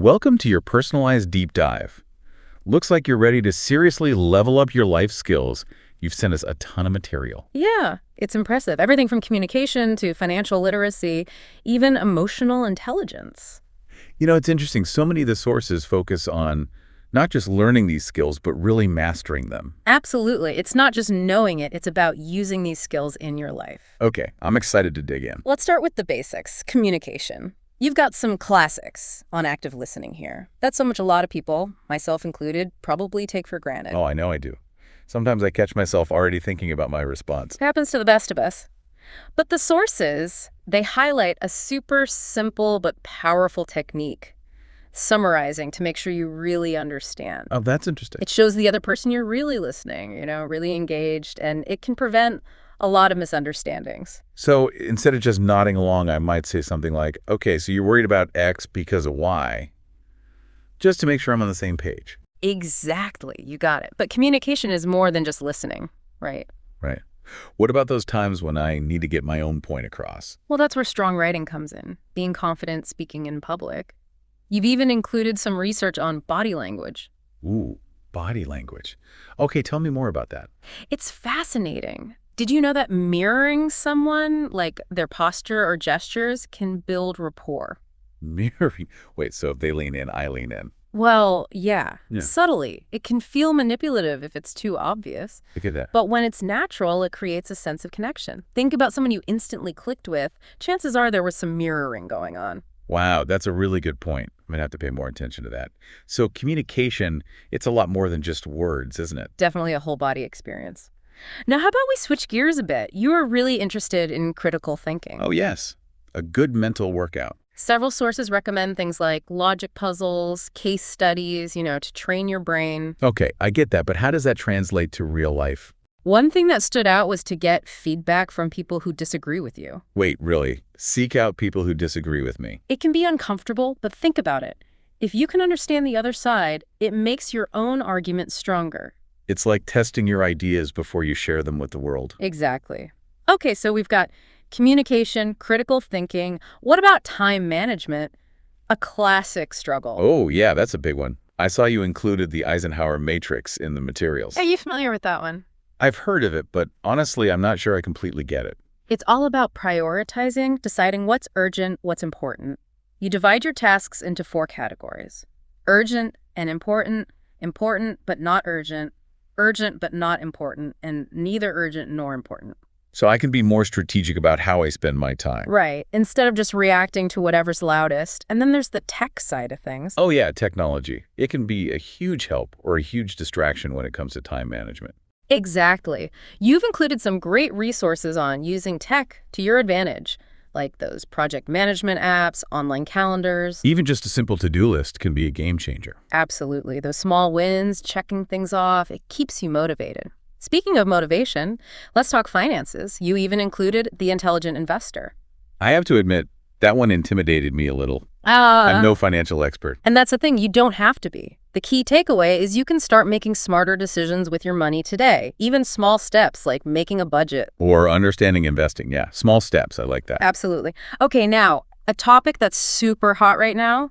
Welcome to your personalized deep dive. Looks like you're ready to seriously level up your life skills. You've sent us a ton of material. Yeah, it's impressive. Everything from communication to financial literacy, even emotional intelligence. You know, it's interesting. So many of the sources focus on not just learning these skills, but really mastering them. Absolutely. It's not just knowing it, it's about using these skills in your life. Okay, I'm excited to dig in. Let's start with the basics, communication. You've got some classics on active listening here. That's so much a lot of people, myself included, probably take for granted. Oh, I know I do. Sometimes I catch myself already thinking about my response. It happens to the best of us. But the sources, they highlight a super simple but powerful technique, summarizing to make sure you really understand. Oh, that's interesting. It shows the other person you're really listening, really engaged, and it can prevent a lot of misunderstandings. So instead of just nodding along, I might say something like, okay, so you're worried about X because of Y, just to make sure I'm on the same page. Exactly, you got it. But communication is more than just listening, right? Right. What about those times when I need to get my own point across? Well, that's where strong writing comes in, being confident speaking in public. You've even included some research on body language. Ooh, body language. Okay, tell me more about that. It's fascinating. Did you know that mirroring someone, like their posture or gestures, can build rapport? Mirroring. Wait, so if they lean in, I lean in. Well, yeah, Yeah. subtly. It can feel manipulative if it's too obvious. Look at that. But when it's natural, it creates a sense of connection. Think about someone you instantly clicked with. Chances are there was some mirroring going on. Wow, that's a really good point. I'm going to have to pay more attention to that. So communication, it's a lot more than just words, isn't it? Definitely a whole body experience. Now, how about we switch gears a bit? You are really interested in critical thinking. Oh, yes. A good mental workout. Several sources recommend things like logic puzzles, case studies, to train your brain. Okay, I get that, but how does that translate to real life? One thing that stood out was to get feedback from people who disagree with you. Wait, really? Seek out people who disagree with me. It can be uncomfortable, but think about it. If you can understand the other side, it makes your own argument stronger. It's like testing your ideas before you share them with the world. Exactly. Okay, so we've got communication, critical thinking. What about time management? A classic struggle. Oh, yeah, that's a big one. I saw you included the Eisenhower matrix in the materials. Are you familiar with that one? I've heard of it, but honestly, I'm not sure I completely get it. It's all about prioritizing, deciding what's urgent, what's important. You divide your tasks into 4 categories. Urgent and important, important but not urgent, urgent but not important, and neither urgent nor important. So I can be more strategic about how I spend my time. Right, instead of just reacting to whatever's loudest. And then there's the tech side of things. Oh yeah, technology. It can be a huge help or a huge distraction when it comes to time management. Exactly. You've included some great resources on using tech to your advantage, like those project management apps, online calendars. Even just a simple to-do list can be a game changer. Absolutely. Those small wins, checking things off, it keeps you motivated. Speaking of motivation, let's talk finances. You even included The Intelligent Investor. I have to admit, that one intimidated me a little. I'm no financial expert. And that's the thing, you don't have to be. The key takeaway is you can start making smarter decisions with your money today. Even small steps like making a budget. Or understanding investing, yeah. Small steps, I like that. Absolutely. Okay, now, a topic that's super hot right now,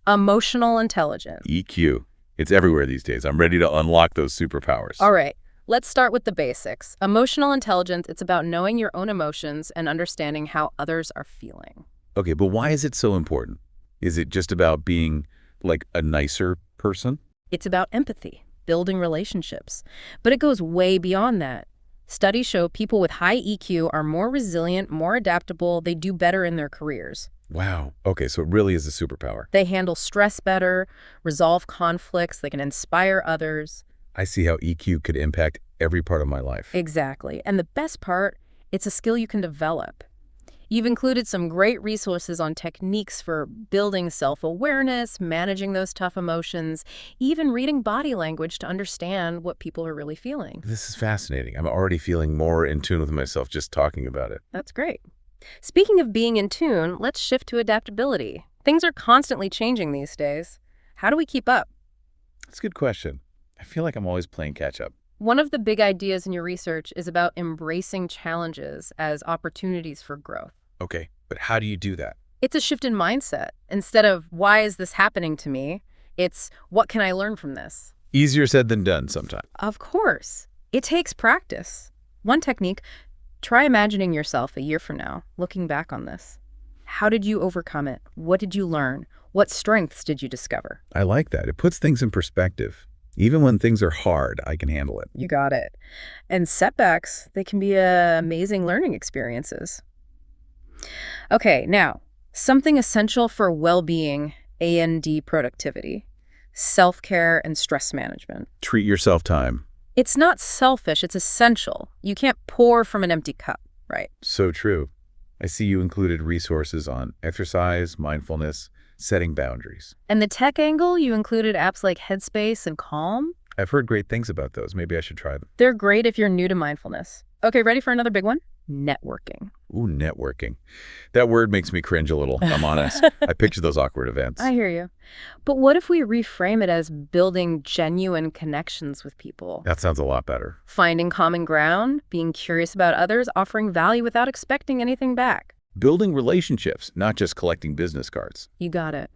emotional intelligence. EQ. It's everywhere these days. I'm ready to unlock those superpowers. All right, let's start with the basics. Emotional intelligence, it's about knowing your own emotions and understanding how others are feeling. Okay, but why is it so important? Is it just about being like a nicer person? It's about empathy, building relationships. But it goes way beyond that. Studies show people with high EQ are more resilient, more adaptable, they do better in their careers. Wow. Okay, so it really is a superpower. They handle stress better, resolve conflicts, they can inspire others. I see how EQ could impact every part of my life. Exactly. And the best part, it's a skill you can develop. You've included some great resources on techniques for building self-awareness, managing those tough emotions, even reading body language to understand what people are really feeling. This is fascinating. I'm already feeling more in tune with myself just talking about it. That's great. Speaking of being in tune, let's shift to adaptability. Things are constantly changing these days. How do we keep up? That's a good question. I feel like I'm always playing catch up. One of the big ideas in your research is about embracing challenges as opportunities for growth. Okay, but how do you do that? It's a shift in mindset. Instead of, why is this happening to me? It's, what can I learn from this? Easier said than done sometimes. Of course. It takes practice. One technique, try imagining yourself a year from now, looking back on this. How did you overcome it? What did you learn? What strengths did you discover? I like that. It puts things in perspective. Even when things are hard, I can handle it. You got it. And setbacks, they can be amazing learning experiences. Okay, now, something essential for well-being and productivity, self-care and stress management. Treat yourself time. It's not selfish, it's essential. You can't pour from an empty cup, right? So true. I see you included resources on exercise, mindfulness, setting boundaries. And the tech angle, you included apps like Headspace and Calm. I've heard great things about those. Maybe I should try them. They're great if you're new to mindfulness. Okay, ready for another big one? Networking. Ooh, networking. That word makes me cringe a little, I'm honest. I picture those awkward events. I hear you. But what if we reframe it as building genuine connections with people? That sounds a lot better. Finding common ground, being curious about others, offering value without expecting anything back. Building relationships, not just collecting business cards. You got it.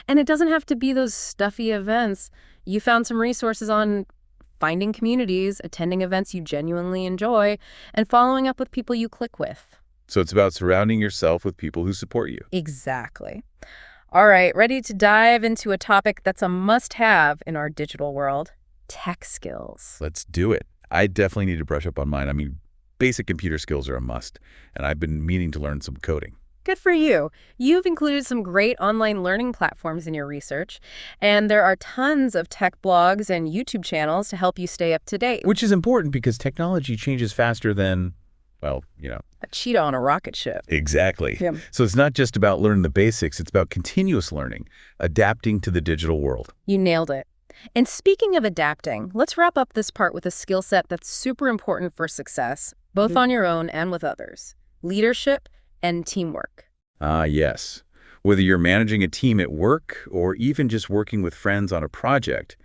And it doesn't have to be those stuffy events. You found some resources on finding communities, attending events you genuinely enjoy, and following up with people you click with. So it's about surrounding yourself with people who support you. Exactly. All right, ready to dive into a topic that's a must-have in our digital world, tech skills. Let's do it. I definitely need to brush up on mine. I mean, basic computer skills are a must, and I've been meaning to learn some coding. Good for you. You've included some great online learning platforms in your research, and there are tons of tech blogs and YouTube channels to help you stay up to date. Which is important because technology changes faster than, well, A cheetah on a rocket ship. Exactly. Yeah. So it's not just about learning the basics, it's about continuous learning, adapting to the digital world. You nailed it. And speaking of adapting, let's wrap up this part with a skill set that's super important for success, both on your own and with others. Leadership and teamwork. Ah, yes. Whether you're managing a team at work or even just working with friends on a project,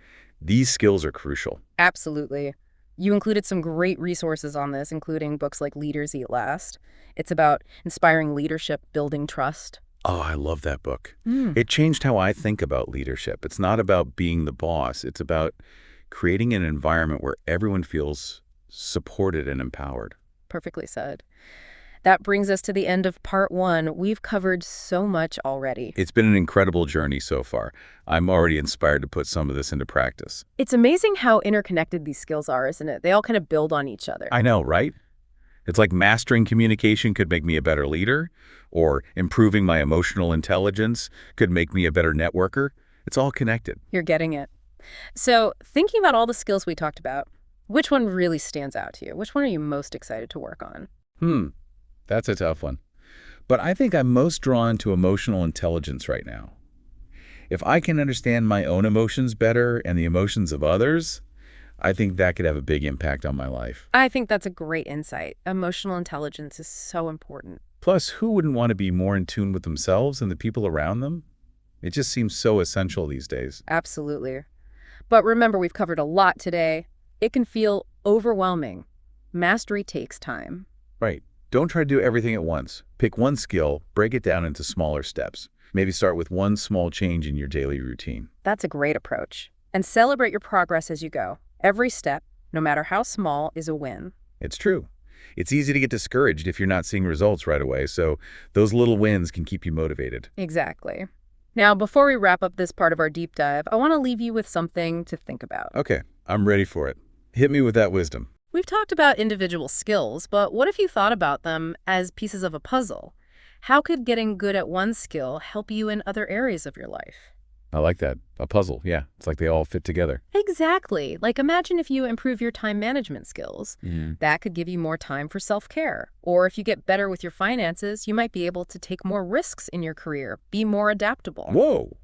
these skills are crucial. Absolutely. You included some great resources on this, including books like Leaders Eat Last. It's about inspiring leadership, building trust. Oh, I love that book. It changed how I think about leadership. It's not about being the boss. It's about creating an environment where everyone feels supported and empowered. Perfectly said. That brings us to the end of part 1. We've covered so much already. It's been an incredible journey so far. I'm already inspired to put some of this into practice. It's amazing how interconnected these skills are, isn't it? They all kind of build on each other. I know, right? It's like mastering communication could make me a better leader, or improving my emotional intelligence could make me a better networker. It's all connected. You're getting it. So, thinking about all the skills we talked about, which one really stands out to you? Which one are you most excited to work on? That's a tough one. But I think I'm most drawn to emotional intelligence right now. If I can understand my own emotions better and the emotions of others, I think that could have a big impact on my life. I think that's a great insight. Emotional intelligence is so important. Plus, who wouldn't want to be more in tune with themselves and the people around them? It just seems so essential these days. Absolutely. But remember, we've covered a lot today. It can feel overwhelming. Mastery takes time. Right. Don't try to do everything at once. Pick one skill, break it down into smaller steps. Maybe start with one small change in your daily routine. That's a great approach. And celebrate your progress as you go. Every step, no matter how small, is a win. It's true. It's easy to get discouraged if you're not seeing results right away, so those little wins can keep you motivated. Exactly. Now, before we wrap up this part of our deep dive, I want to leave you with something to think about. Okay, I'm ready for it. Hit me with that wisdom. We've talked about individual skills, but what if you thought about them as pieces of a puzzle? How could getting good at one skill help you in other areas of your life? I like that. A puzzle, yeah. It's like they all fit together. Exactly. Like imagine if you improve your time management skills. That could give you more time for self-care. Or if you get better with your finances, you might be able to take more risks in your career, be more adaptable. Whoa!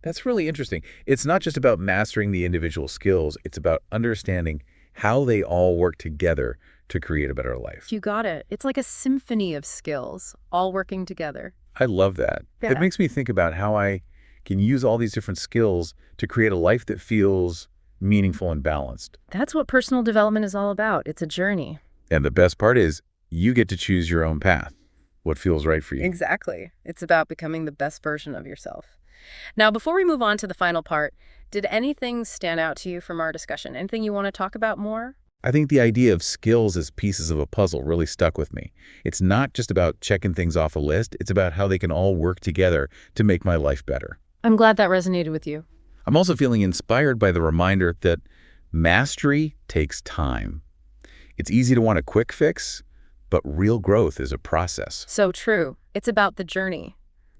That's really interesting. It's not just about mastering the individual skills. It's about understanding how they all work together to create a better life. You got it. It's like a symphony of skills, all working together. I love that. Yeah. It makes me think about how I can use all these different skills to create a life that feels meaningful and balanced. That's what personal development is all about. It's a journey. And the best part is, you get to choose your own path. what feels right for you. Exactly. It's about becoming the best version of yourself. Now, before we move on to the final part, did anything stand out to you from our discussion? Anything you want to talk about more? I think the idea of skills as pieces of a puzzle really stuck with me. It's not just about checking things off a list, it's about how they can all work together to make my life better. I'm glad that resonated with you. I'm also feeling inspired by the reminder that mastery takes time. It's easy to want a quick fix, but real growth is a process. So true. It's about the journey,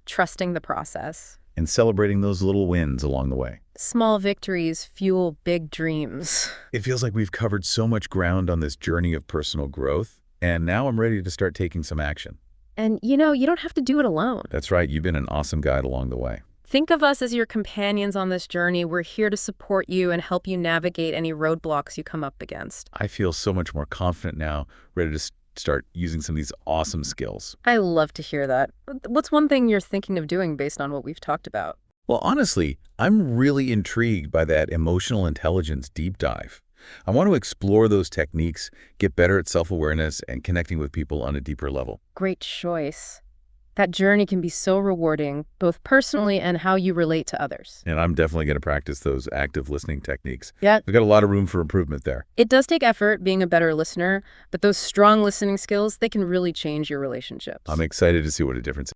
trusting the process. And celebrating those little wins along the way. Small victories fuel big dreams. It feels like we've covered so much ground on this journey of personal growth, and now I'm ready to start taking some action. And you don't have to do it alone. That's right, you've been an awesome guide along the way. Think of us as your companions on this journey. We're here to support you and help you navigate any roadblocks you come up against. I feel so much more confident now, ready to start using some of these awesome skills. I love to hear that. What's one thing you're thinking of doing based on what we've talked about? Well, honestly, I'm really intrigued by that emotional intelligence deep dive. I want to explore those techniques, get better at self-awareness, and connecting with people on a deeper level. Great choice. That journey can be so rewarding, both personally and how you relate to others. And I'm definitely going to practice those active listening techniques. Yeah. We've got a lot of room for improvement there. It does take effort being a better listener, but those strong listening skills, they can really change your relationships. I'm excited to see what a difference